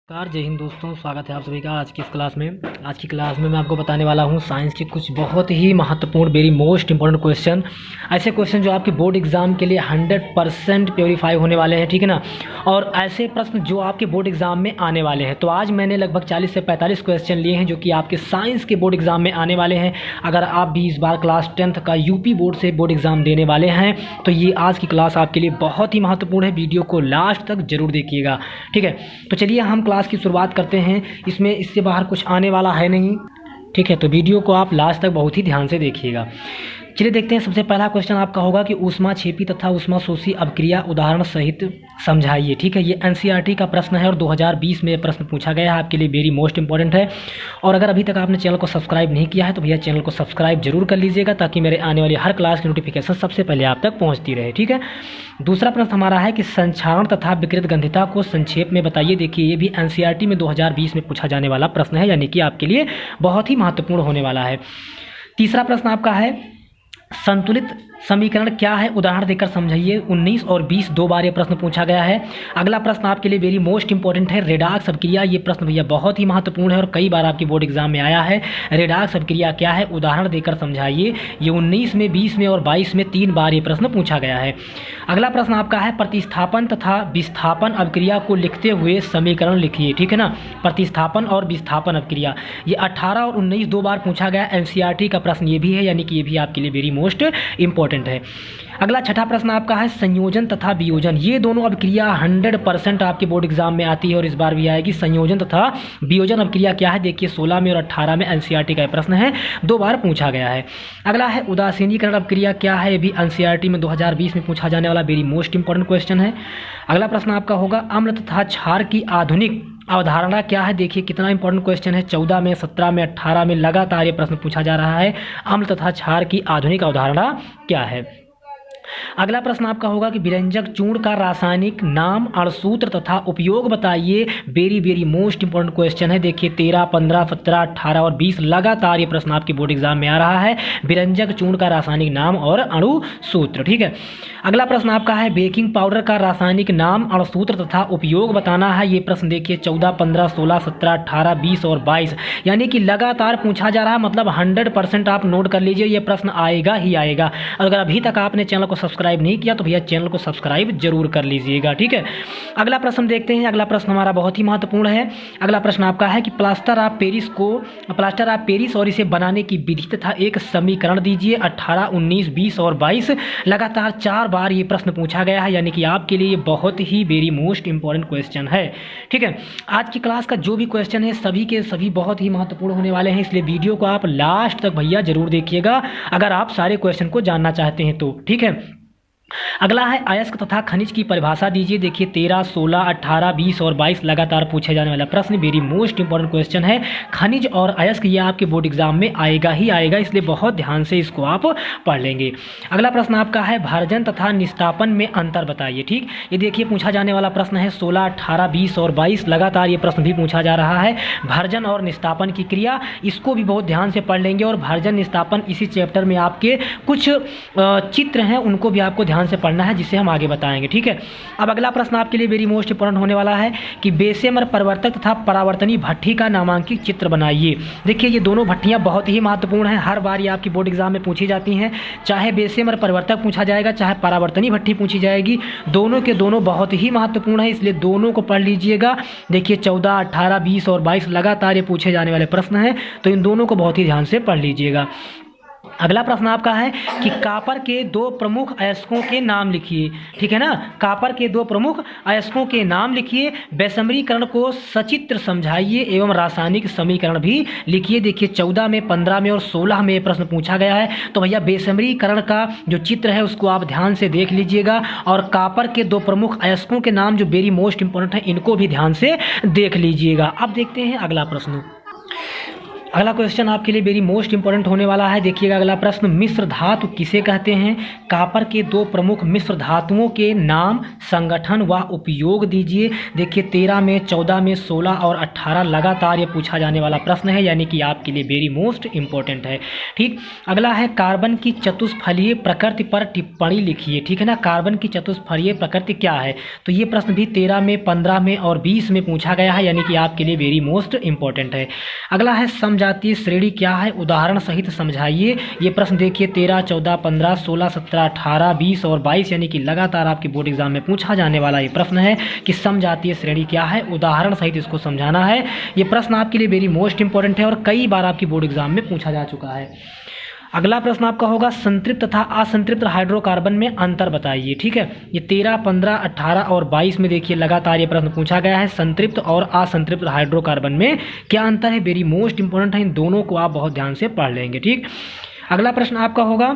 नमस्कार, जय हिंद दोस्तों। स्वागत है आप सभी का आज की इस क्लास में। आज की क्लास में मैं आपको बताने वाला हूं साइंस के कुछ बहुत ही महत्वपूर्ण वेरी मोस्ट इंपॉर्टेंट क्वेश्चन, ऐसे क्वेश्चन जो आपके बोर्ड एग्जाम के लिए 100% प्योरीफाई होने वाले हैं, ठीक है ना। और ऐसे प्रश्न जो आपके बोर्ड एग्जाम में आने वाले हैं। तो आज मैंने लगभग 40 से 45 क्वेश्चन लिए हैं जो कि आपके साइंस के बोर्ड एग्जाम में आने वाले हैं। अगर आप भी इस बार क्लास 10th का यूपी बोर्ड से बोर्ड एग्जाम देने वाले हैं तो ये आज की क्लास आपके लिए बहुत ही महत्वपूर्ण है। वीडियो को लास्ट तक जरूर देखिएगा, ठीक है। तो चलिए हम क्लास की शुरुआत करते हैं। इसमें इससे बाहर कुछ आने वाला है नहीं, ठीक है। तो वीडियो को आप लास्ट तक बहुत ही ध्यान से देखिएगा। चलिए देखते हैं। सबसे पहला क्वेश्चन आपका होगा कि ऊष्माक्षेपी तथा ऊष्माशोषी अभिक्रिया उदाहरण सहित समझाइए, ठीक है। ये एनसीईआरटी का प्रश्न है और 2020 में प्रश्न पूछा गया है, आपके लिए वेरी मोस्ट इंपॉर्टेंट है। और अगर अभी तक आपने चैनल को सब्सक्राइब नहीं किया है तो भैया चैनल को सब्सक्राइब जरूर कर लीजिएगा ताकि मेरे आने वाली हर क्लास की नोटिफिकेशन सबसे पहले आप तक पहुँचती रहे, ठीक है। दूसरा प्रश्न हमारा है कि संक्षारण तथा विकृत गंधिता को संक्षेप में बताइए। देखिए ये भी एनसीईआरटी में 2020 में पूछा जाने वाला प्रश्न है, यानी कि आपके लिए बहुत ही महत्वपूर्ण होने वाला है। तीसरा प्रश्न आपका है संतुलित समीकरण क्या है, उदाहरण देकर समझाइए। 19 और 20 दो बार ये प्रश्न पूछा गया है। अगला प्रश्न आपके लिए वेरी मोस्ट इंपॉर्टेंट है रेडॉक्स अभिक्रिया। ये प्रश्न भैया बहुत ही महत्वपूर्ण है और कई बार आपकी बोर्ड एग्जाम में आया है। रेडॉक्स अभिक्रिया क्या है, उदाहरण देकर समझाइए। ये 19 में, 20 में और 22 में 3 बार ये प्रश्न पूछा गया है। अगला प्रश्न आपका है प्रतिस्थापन तथा विस्थापन अभिक्रिया को लिखते हुए समीकरण लिखिए, ठीक है ना। प्रतिस्थापन और विस्थापन अभिक्रिया ये 18 और 19 दो बार पूछा गया। एनसीईआरटी का प्रश्न ये भी है, यानी कि ये भी आपके लिए वेरी मोस्ट इंपॉर्टेंट है। अगला छठा प्रश्न आपका है संयोजन तथा वियोजन। ये दोनों अभिक्रिया 100% आपके बोर्ड एग्जाम में आती है और इस बार भी आएगी। संयोजन तथा वियोजन अभिक्रिया क्या है, देखिए 16 में और 18 में एनसीईआरटी का प्रश्न है, दो बार पूछा गया है। अगला है उदासीनीकरण अभिक्रिया क्या है, ये भी एनसीईआरटी में 2020 में पूछा जाने वाला वेरी मोस्ट इंपॉर्टेंट क्वेश्चन है। अगला प्रश्न आपका होगा अम्ल तथा क्षार की आधुनिक अवधारणा क्या है। देखिए कितना इंपॉर्टेंट क्वेश्चन है, 14 में, 17 में, 18 में लगातार ये प्रश्न पूछा जा रहा है। अम्ल तथा क्षार की आधुनिक अवधारणा क्या है। अगला प्रश्न आपका होगा कि विरंजक चूर्ण का रासायनिक नाम, अणुसूत्र तथा उपयोग बताइए। Very very most important question है। देखिए 13, 15, 17, 18 और 20 लगातार ये प्रश्न आपके बोर्ड एग्जाम में आ रहा है। विरंजक चूर्ण का रासायनिक नाम और अणुसूत्र, ठीक है। अगला प्रश्न आपका है बेकिंग पाउडर का रासायनिक नाम, अणुसूत्र तथा उपयोग बताना है। ये प्रश्न देखिए 14, 15, 16, 17, 18, 20 और 22 यानी कि लगातार पूछा जा रहा है। मतलब 100% आप नोट कर लीजिए, ये प्रश्न आएगा ही आएगा। अगर अभी तक आपने चैनल को सब्सक्राइब नहीं किया तो भैया चैनल को सब्सक्राइब जरूर कर लीजिएगा, ठीक है। अगला प्रश्न देखते हैं। अगला प्रश्न हमारा बहुत ही महत्वपूर्ण है। अगला प्रश्न आपका है कि प्लास्टर ऑफ पेरिस और इसे बनाने की विधि तथा एक समीकरण दीजिए। 18, 19, 20 और 22 लगातार 4 बार ये प्रश्न पूछा गया है, यानी कि आपके लिए बहुत ही वेरी मोस्ट इंपॉर्टेंट क्वेश्चन है, ठीक है। आज की क्लास का जो भी क्वेश्चन है सभी के सभी बहुत ही महत्वपूर्ण होने वाले हैं, इसलिए वीडियो को आप लास्ट तक भैया जरूर देखिएगा अगर आप सारे क्वेश्चन को जानना चाहते हैं तो, ठीक है। अगला है अयस्क तथा खनिज की परिभाषा दीजिए। देखिए 13, 16, 18, 20 और 22 लगातार पूछे जाने वाला प्रश्न, वेरी मोस्ट इंपॉर्टेंट क्वेश्चन है। खनिज और अयस्क ये आपके बोर्ड एग्जाम में आएगा ही आएगा, इसलिए बहुत ध्यान से इसको आप पढ़ लेंगे। अगला प्रश्न आपका है भर्जन तथा निस्तापन में अंतर बताइए, ठीक। ये देखिए पूछा जाने वाला प्रश्न है 16, 18, 20 और 22 लगातार ये प्रश्न भी पूछा जा रहा है। भर्जन और निस्तापन की क्रिया, इसको भी बहुत ध्यान से पढ़ लेंगे। और भर्जन निस्तापन इसी चैप्टर में आपके कुछ चित्र हैं, उनको भी आपको ध्यान से पढ़ना है, जिसे हम आगे बताएंगे, ठीक है। अब अगला प्रश्न आपके लिए वेरी मोस्ट इंपॉर्टेंट होने वाला है कि बेशेमर परिवर्तक तथा परावर्तनी भट्ठी का नामांकित चित्र बनाइए। देखिए ये दोनों भट्टियां बहुत ही महत्वपूर्ण हैं, हर बार ये आपकी बोर्ड एग्जाम में पूछी जाती हैं। चाहे बेशेमर परिवर्तक पूछा जाएगा, चाहे परावर्तनी भट्ठी पूछी जाएगी, दोनों के दोनों बहुत ही महत्वपूर्ण है, इसलिए दोनों को पढ़ लीजिएगा। देखिए 14, 18, 20 और 22 लगातार ये पूछे जाने वाले प्रश्न हैं, तो इन दोनों को बहुत ही ध्यान से पढ़ लीजिएगा। अगला प्रश्न आपका है कि कापर के 2 प्रमुख अयस्कों के नाम लिखिए, ठीक है ना। कापर के 2 प्रमुख अयस्कों के नाम लिखिए। बेसमरीकरण को सचित्र समझाइए एवं रासायनिक समीकरण भी लिखिए। देखिए 14 में, 15 में और 16 में प्रश्न पूछा गया है, तो भैया बेसमरीकरण का जो चित्र है उसको आप ध्यान से देख लीजिएगा। और कापर के 2 प्रमुख अयस्कों के नाम जो वेरी मोस्ट इंपॉर्टेंट है, इनको भी ध्यान से देख लीजिएगा। अब देखते हैं अगला प्रश्न। अगला क्वेश्चन आपके लिए वेरी मोस्ट इंपॉर्टेंट होने वाला है। देखिएगा अगला प्रश्न, मिश्र धातु किसे कहते हैं? कॉपर के दो प्रमुख मिश्र धातुओं के नाम, संगठन व उपयोग दीजिए। देखिए 13 में, 14 में, 16 और 18 लगातार ये पूछा जाने वाला प्रश्न है, यानी कि आपके लिए वेरी मोस्ट इंपॉर्टेंट है। ठीक, अगला है कार्बन की चतुष्फलीय प्रकृति पर टिप्पणी लिखिए। ठीक है ना, कार्बन की चतुष्फलीय प्रकृति क्या है? तो ये प्रश्न भी 13 में, 15 में और 20 में पूछा गया है, यानी कि आपके लिए वेरी मोस्ट इंपॉर्टेंट है। अगला है समजातीय श्रेणी क्या है? उदाहरण सहित समझाइए। ये प्रश्न देखिए 13, 14, 15, 16, 17, 18, 20 और 22, यानी कि लगातार आपके बोर्ड एग्जाम में पूछा जाने वाला ये प्रश्न है कि समजातीय श्रेणी क्या है, उदाहरण सहित इसको समझाना है। ये प्रश्न आपके लिए वेरी मोस्ट इंपॉर्टेंट है और कई बार आपकी बोर्ड एग्जाम में पूछा जा चुका है। अगला प्रश्न आपका होगा, संतृप्त तथा असंतृप्त हाइड्रोकार्बन में अंतर बताइए। ठीक है, ये 13, 15, 18 और 22 में देखिए लगातार ये प्रश्न पूछा गया है, संतृप्त और असंतृप्त हाइड्रोकार्बन में क्या अंतर है? वेरी मोस्ट इंपॉर्टेंट है, इन दोनों को आप बहुत ध्यान से पढ़ लेंगे। ठीक, अगला प्रश्न आपका होगा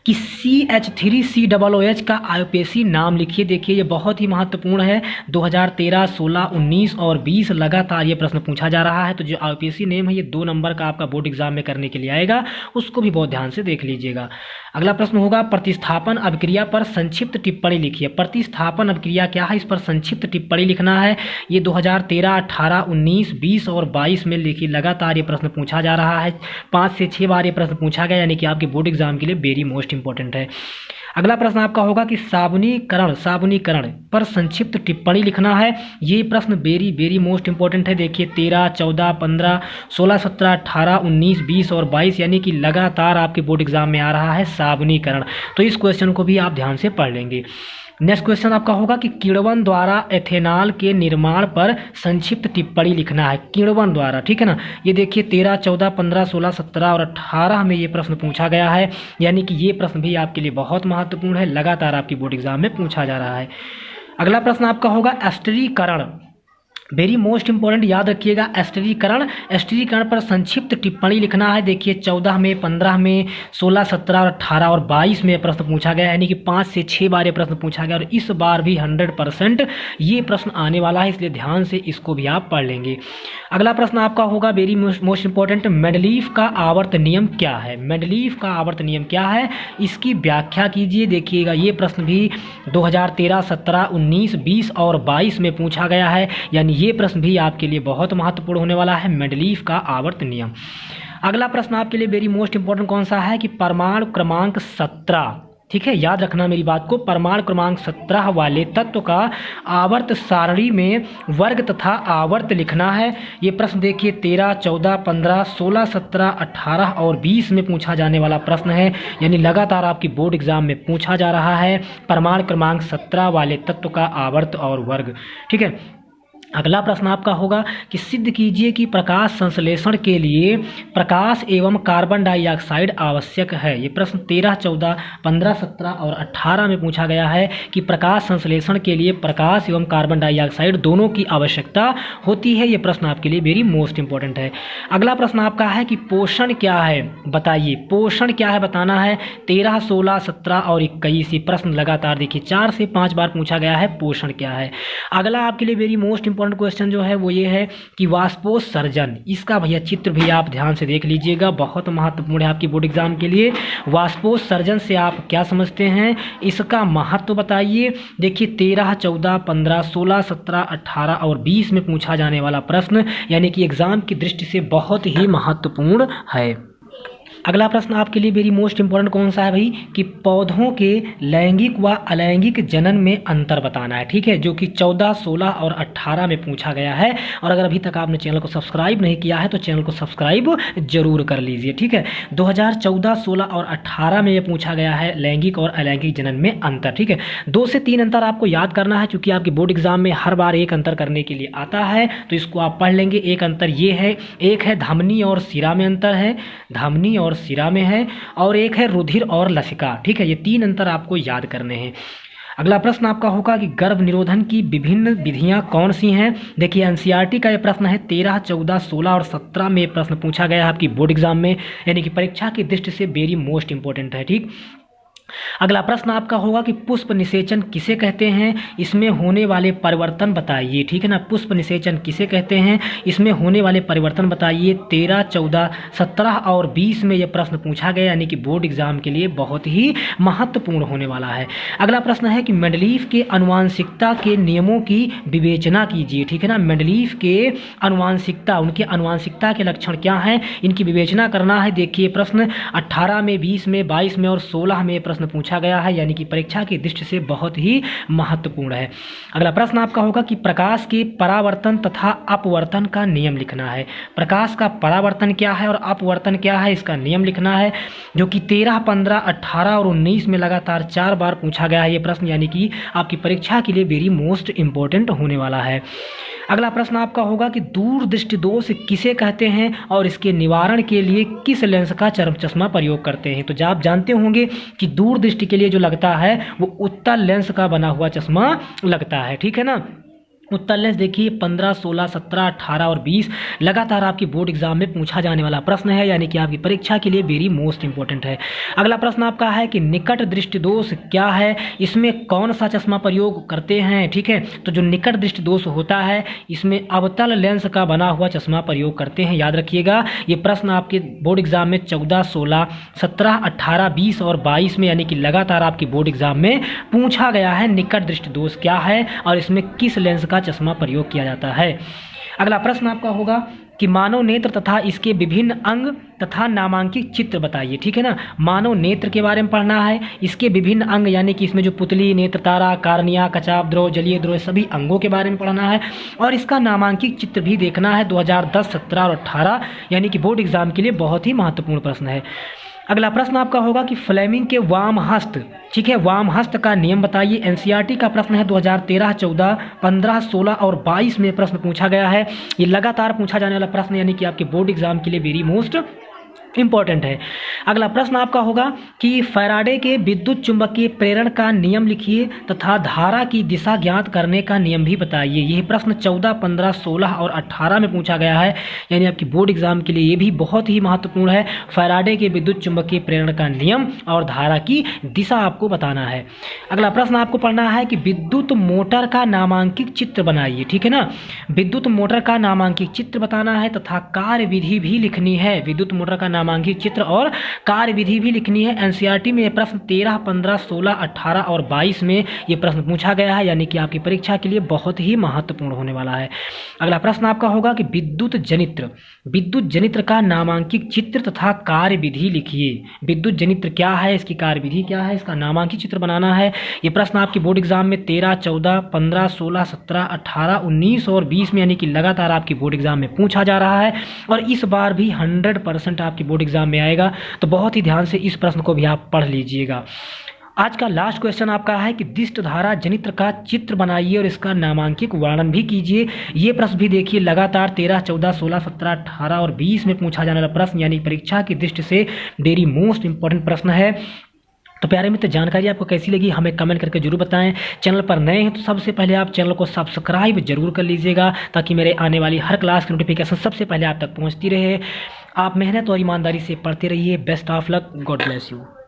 कि CH3COOH का आईयूपीएसी नाम लिखिए। देखिए ये बहुत ही महत्वपूर्ण है, 2013, 16, 19 और 20 लगातार ये प्रश्न पूछा जा रहा है। तो जो आईयूपीएसी नेम है ये 2 नंबर का आपका बोर्ड एग्जाम में करने के लिए आएगा, उसको भी बहुत ध्यान से देख लीजिएगा। अगला प्रश्न होगा, प्रतिस्थापन अभिक्रिया पर संक्षिप्त टिप्पणी लिखिए। प्रतिस्थापन अभिक्रिया क्या है, इस पर संक्षिप्त टिप्पणी लिखना है। ये 2013, 18, 19, 20 और 22 में लिखिए लगातार ये प्रश्न पूछा जा रहा है, 5 से 6 बार ये प्रश्न पूछा गया, यानी कि आपके बोर्ड एग्जाम के लिए वेरी मोस्ट इंपॉर्टेंट है। अगला प्रश्न आपका होगा कि साबुनीकरण पर संक्षिप्त टिप्पणी लिखना है। ये प्रश्न वेरी मोस्ट इंपॉर्टेंट है। देखिए 13, 14, 15, 16, 17, 18, 19, 20 और 22, यानी कि लगातार आपके बोर्ड एग्जाम में आ रहा है साबुनीकरण। तो इस क्वेश्चन को भी आप ध्यान से पढ़ लेंगे। नेक्स्ट क्वेश्चन आपका होगा कि किण्वन द्वारा एथेनॉल के निर्माण पर संक्षिप्त टिप्पणी लिखना है। किण्वन द्वारा, ठीक है ना, ये देखिए 13, 14, 15, 16, 17 और 18 में ये प्रश्न पूछा गया है, यानी कि ये प्रश्न भी आपके लिए बहुत महत्वपूर्ण है, लगातार आपकी बोर्ड एग्जाम में पूछा जा रहा है। अगला प्रश्न आपका होगा एस्टरीकरण, वेरी मोस्ट इंपॉर्टेंट, याद रखिएगा। एस्टरीकरण पर संक्षिप्त टिप्पणी लिखना है। देखिए 14 में, 15 में, 16, 17 और 18 और 22 में प्रश्न पूछा गया, यानी कि 5 से 6 बार ये प्रश्न पूछा गया और इस बार भी 100% ये प्रश्न आने वाला है, इसलिए ध्यान से इसको भी आप पढ़ लेंगे। अगला प्रश्न आपका होगा वेरी मोस्ट इंपॉर्टेंट, मेंडलीफ का आवर्त नियम क्या है? मेंडलीफ का आवर्त नियम क्या है, इसकी व्याख्या कीजिए। देखिएगा ये प्रश्न भी 2013, 17, 19, 20 और 22 में पूछा गया है, यानी ये प्रश्न भी आपके लिए बहुत महत्वपूर्ण होने वाला है, मेंडलीफ का आवर्त नियम। अगला प्रश्न आपके लिए वेरी मोस्ट इंपॉर्टेंट कौन सा है कि परमाणु क्रमांक 17, ठीक है, याद रखना मेरी बात को, परमाणु क्रमांक 17 वाले तत्व का आवर्त सारणी में वर्ग तथा आवर्त लिखना है। ये प्रश्न देखिए 13, 14, 15, 16, 17, 18 और 20 में पूछा जाने वाला प्रश्न है, यानी लगातार आपकी बोर्ड एग्जाम में पूछा जा रहा है परमाणु क्रमांक 17 वाले तत्व का आवर्त और वर्ग। ठीक है, अगला प्रश्न आपका होगा कि सिद्ध कीजिए कि प्रकाश संश्लेषण के लिए प्रकाश एवं कार्बन डाइऑक्साइड आवश्यक है। ये प्रश्न 13, 14, 15, 17 और 18 में पूछा गया है कि प्रकाश संश्लेषण के लिए प्रकाश एवं कार्बन डाइऑक्साइड दोनों की आवश्यकता होती है। ये प्रश्न आपके लिए वेरी मोस्ट इंपॉर्टेंट है। अगला प्रश्न आपका है कि पोषण क्या है, बताइए पोषण क्या है, बताना है। 13, 16, 17 और 21 ये प्रश्न लगातार देखिए 4 से 5 बार पूछा गया है, पोषण क्या है। अगला आपके लिए वेरी मोस्ट क्वेश्चन जो है वो ये है कि वाष्पोत्सर्जन, इसका भैया चित्र भी आप ध्यान से देख लीजिएगा, बहुत महत्वपूर्ण है आपकी बोर्ड एग्जाम के लिए। वाष्पोत्सर्जन से आप क्या समझते हैं, इसका महत्व बताइए। देखिए 13, 14, 15, 16, 17, 18 और 20 में पूछा जाने वाला प्रश्न, यानी कि एग्जाम की दृष्टि से बहुत ही महत्वपूर्ण है। अगला प्रश्न आपके लिए वेरी मोस्ट इंपॉर्टेंट कौन सा है भाई कि पौधों के लैंगिक व अलैंगिक जनन में अंतर बताना है। ठीक है, जो कि 14, 16 और 18 में पूछा गया है। और अगर अभी तक आपने चैनल को सब्सक्राइब नहीं किया है तो चैनल को सब्सक्राइब जरूर कर लीजिए। ठीक है, 2014, 16 और 18 में ये पूछा गया है लैंगिक और अलैंगिक जनन में अंतर। ठीक है, 2 से 3 अंतर आपको याद करना है, क्योंकि आपके बोर्ड एग्जाम में हर बार एक अंतर करने के लिए आता है, तो इसको आप पढ़ लेंगे। एक अंतर ये है, एक है धमनी और शिरा में अंतर है, धमनी और शिरा में है, और एक है रुधिर और लसिका। ठीक है, ये 3 अंतर आपको याद करने हैं। अगला प्रश्न आपका होगा कि गर्भ निरोधन की विभिन्न विधियां कौन सी हैं। देखिए एनसीईआरटी का ये प्रश्न है, 13, 14, 16 और 17 में प्रश्न पूछा गया है आपकी बोर्ड एग्जाम में, यानी कि परीक्षा की दृष्टि से वेरी मोस्ट इंपॉर्टेंट है। ठीक, अगला प्रश्न आपका होगा कि पुष्प निषेचन किसे कहते हैं, इसमें होने वाले परिवर्तन बताइए। ठीक है ना, पुष्प निषेचन किसे कहते हैं, इसमें होने वाले परिवर्तन बताइए। 13, 14, 17 और 20 में यह प्रश्न पूछा गया, यानी कि बोर्ड एग्जाम के लिए बहुत ही महत्वपूर्ण होने वाला है। अगला प्रश्न है कि मेंडलीफ के आनुवांशिकता के नियमों की विवेचना कीजिए। ठीक है ना, मेंडलीफ के आनुवांशिकता, उनके आनुवांशिकता के लक्षण क्या हैं, इनकी विवेचना करना है। देखिए प्रश्न 18 में, 20 में, 22 में और 16 में प्रश्न पूछा गया है, यानी कि परीक्षा की दृष्टि से बहुत ही महत्वपूर्ण है। अगला प्रश्न आपका होगा कि प्रकाश के परावर्तन तथा अपवर्तन का नियम लिखना है। प्रकाश का परावर्तन क्या है और अपवर्तन क्या है, इसका नियम लिखना है, जो कि 13, 15, 18 और 19 में लगातार 4 बार पूछा गया है ये प्रश्न, यानी कि आपकी परीक्षा के लिए वेरी मोस्ट इंपॉर्टेंट होने वाला है। अगला प्रश्न आपका होगा कि दूरदृष्टि दोष किसे कहते हैं और इसके निवारण के लिए किस लेंस का चश्मा प्रयोग करते हैं। तो जब आप जानते होंगे कि दूरदृष्टि के लिए जो लगता है वो उत्तल लेंस का बना हुआ चश्मा लगता है। ठीक है ना, उत्तर लेंस देखिए 15, 16, 17, 18 और 20 लगातार आपकी बोर्ड एग्जाम में पूछा जाने वाला प्रश्न है, यानी कि आपकी परीक्षा के लिए वेरी मोस्ट इंपॉर्टेंट है। अगला प्रश्न आपका है कि निकट दृष्टि दोष क्या है, इसमें कौन सा चश्मा प्रयोग करते हैं। ठीक है, तो जो निकट दृष्टि दोष होता है इसमें अवतल लेंस का बना हुआ चश्मा प्रयोग करते हैं। याद रखिएगा, ये प्रश्न आपके बोर्ड एग्जाम में 14, 16, 17, 18, 20 और 22 में, यानी कि लगातार आपकी बोर्ड एग्जाम में पूछा गया है निकट दृष्टि दोष क्या है और इसमें किस लेंस का चश्मा प्रयोग किया जाता है। अगला प्रश्न आपका होगा कि मानव नेत्र तथा इसके विभिन्न अंग तथा नामांकित चित्र बताइए। ठीक है ना, मानव नेत्र के बारे में पढ़ना है, इसके विभिन्न अंग यानी कि इसमें जो पुतली, नेत्र तारा, कार्निया, कचाप द्रव, जलीय द्रव, सभी अंगों के बारे में पढ़ना है और इसका नामांकित चित्र भी देखना है 2010, 17 और 18, यानी कि बोर्ड एग्जाम के लिए बहुत ही महत्वपूर्ण प्रश्न है। अगला प्रश्न आपका होगा कि फ्लेमिंग के वाम हस्त, ठीक है, वाम हस्त का नियम बताइए। एनसीईआरटी का प्रश्न है 2013, 14, 15, 16 और 22 में प्रश्न पूछा गया है। ये लगातार पूछा जाने वाला प्रश्न, यानी कि आपके बोर्ड एग्जाम के लिए वेरी मोस्ट इंपॉर्टेंट है। अगला प्रश्न आपका होगा कि फैराडे के विद्युत चुंबकीय प्रेरण का नियम लिखिए तथा धारा की दिशा ज्ञात करने का नियम भी बताइए। यह प्रश्न 14, 15, 16 और 18 में पूछा गया है, यानी आपकी बोर्ड एग्जाम के लिए ये भी बहुत ही महत्वपूर्ण है। फैराडे के विद्युत चुंबकीय प्रेरण का नियम और धारा की दिशा आपको बताना है। अगला प्रश्न आपको पढ़ना है कि विद्युत मोटर का नामांकित चित्र बनाइए। ठीक है ना, विद्युत मोटर का नामांकित चित्र बताना है तथा कार्य विधि भी लिखनी है। विद्युत मोटर का नामांकित चित्र और कार्य विधि भी लिखनी है। एनसीईआरटी में यह प्रश्न 13, 15, 16, 18 और 22 में यह प्रश्न पूछा गया है, यानी कि आपकी परीक्षा के लिए बहुत ही महत्वपूर्ण होने वाला है। अगला प्रश्न आपका होगा कि विद्युत जनित्र का नामांकित चित्र तथा कार्य विधि लिखिए। विद्युत जनित्र क्या है, इसकी कार्य विधि क्या है, इसका नामांकित चित्र बनाना है। यह प्रश्न आपके बोर्ड एग्जाम में 13, 14, 15, 16, 17, 18, 19 और 20 में, यानी कि लगातार आपकी बोर्ड एग्जाम में पूछा जा रहा है और इस बार भी 100% आपकी बोर्ड एग्जाम में आएगा, तो बहुत ही ध्यान से इस प्रश्न को भी आप पढ़ लीजिएगा। आज का लास्ट क्वेश्चन आपका है कि दिष्ट धारा जनित्र का चित्र बनाइए और इसका नामांकित वर्णन भी कीजिए। ये प्रश्न भी देखिए लगातार 13, 14, 16, 17, 18 और 20 में पूछा जाने वाला प्रश्न, यानी परीक्षा की दृष्टि से वेरी मोस्ट इंपॉर्टेंट प्रश्न है। तो प्यारे मित्र, जानकारी आपको कैसी लगी हमें कमेंट करके जरूर बताएं। चैनल पर नए हैं तो सबसे पहले आप चैनल को सब्सक्राइब जरूर कर लीजिएगा, ताकि मेरे आने वाली हर क्लास की नोटिफिकेशन सबसे पहले आप तक पहुंचती रहे। आप मेहनत और ईमानदारी से पढ़ते रहिए। Best of luck, God bless you.